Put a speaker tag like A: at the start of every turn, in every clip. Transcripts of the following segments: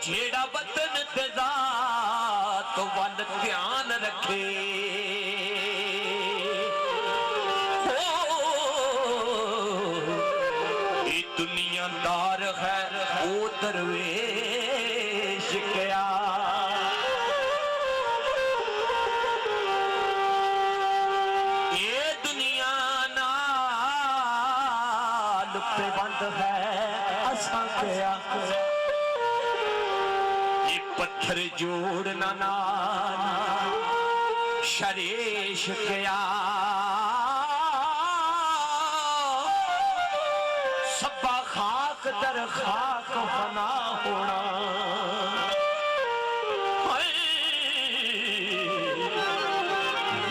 A: जेड़ा वतन ते ज़ात वल ध्यान रखे दुनियादार है वो दरवेश क्या ये दुनिया नाल पे बंद है असा क्या ये पत्थर जोड़ना ना शरेश क्या खाक दर खाक फना होना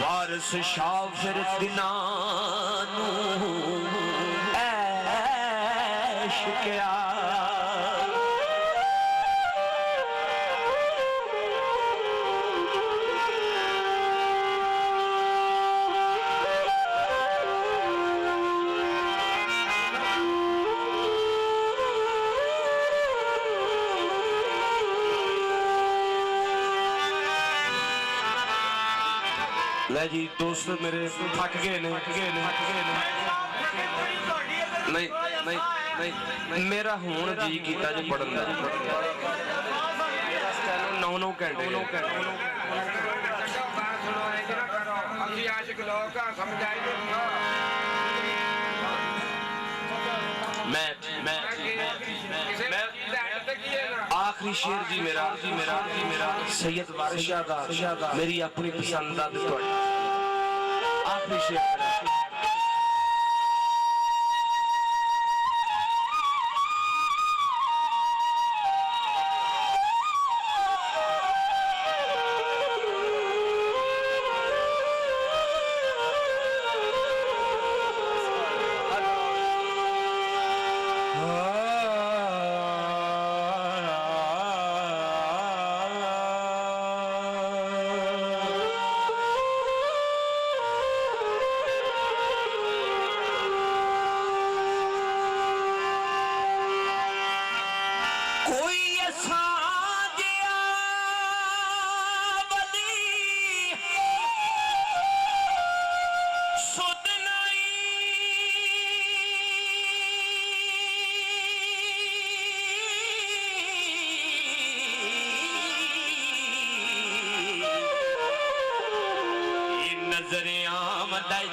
A: वारस शाफिर दिनानू ऐश क्या जी दोस्त मेरे थक गए ने नहीं नहीं नहीं मेरा हुण जी कीता जी पढ़न दा 9 घंटे आखिरी शेर जी मेरा सैयद वारिस शाह दा मेरी अपनी पसंद दा आखिरी शेर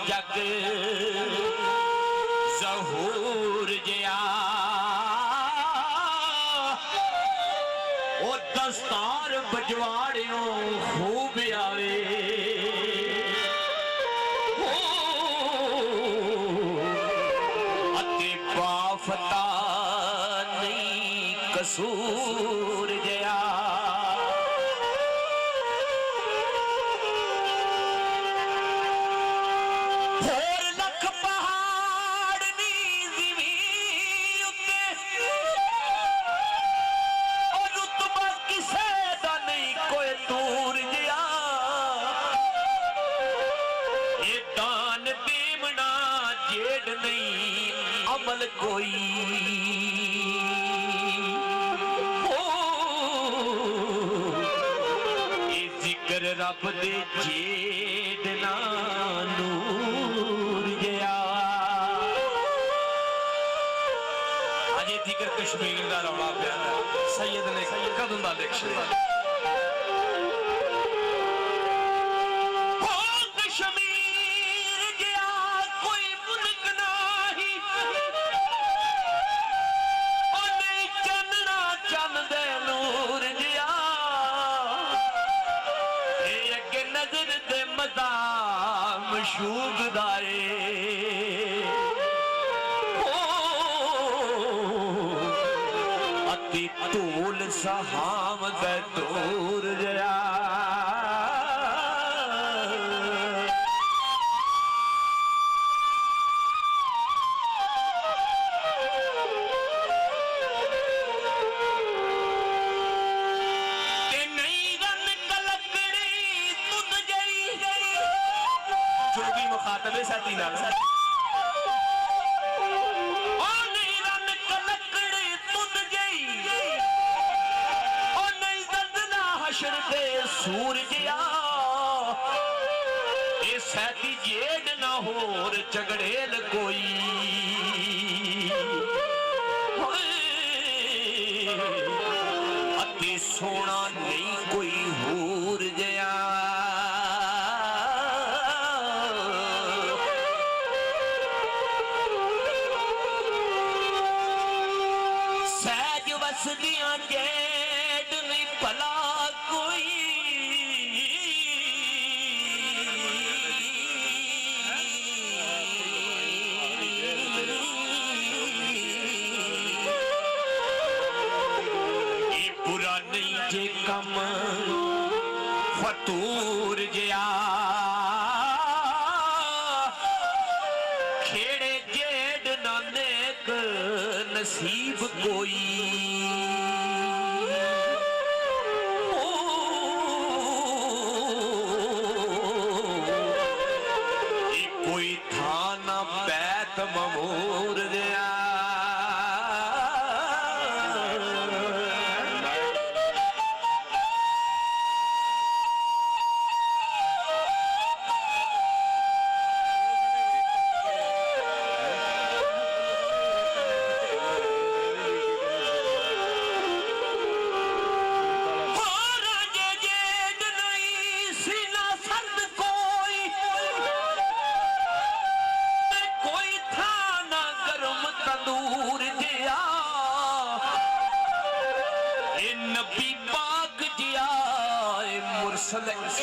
A: जग ज़हूर जिया ओ दस्तार बजवाड़ियों खूब आवे अते बाफता नहीं कसूर जिया अमल कोई जिक्र रब दे जेद ना नूर गया अजे जिक्र कश्मीर दा रौला पिया सैयद ने कदों दा लिख छड़िया मशूक दाए अति तूल सहाम दे दूर जया सूरजिया ये सैती जेड ना होर झगड़ेल कोई अति सोना नहीं कोई होर गया सहज वसदियां जेड नहीं भला कोई जे कम फतूर जिया खेड़े जेड नानेक नसीब कोई कोई था ना बैत ममूर जिया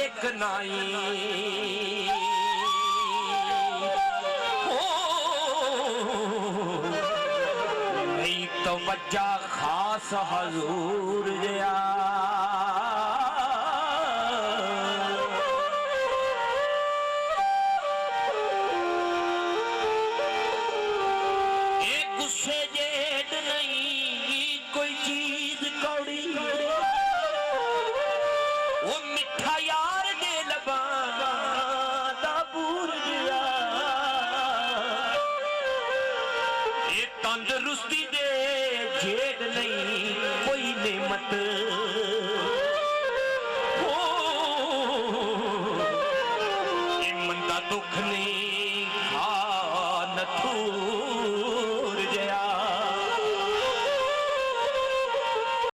A: एक नाई नहीं तो वजह खास हजूर गया एक गुस्से जेड नहीं कोई चीज कौड़ी वो मिठा यार दे लबाना दा भूल गया ये तंदरुस्ती दे जेड नहीं कोई नेमत हो ये मंदा दुख नहीं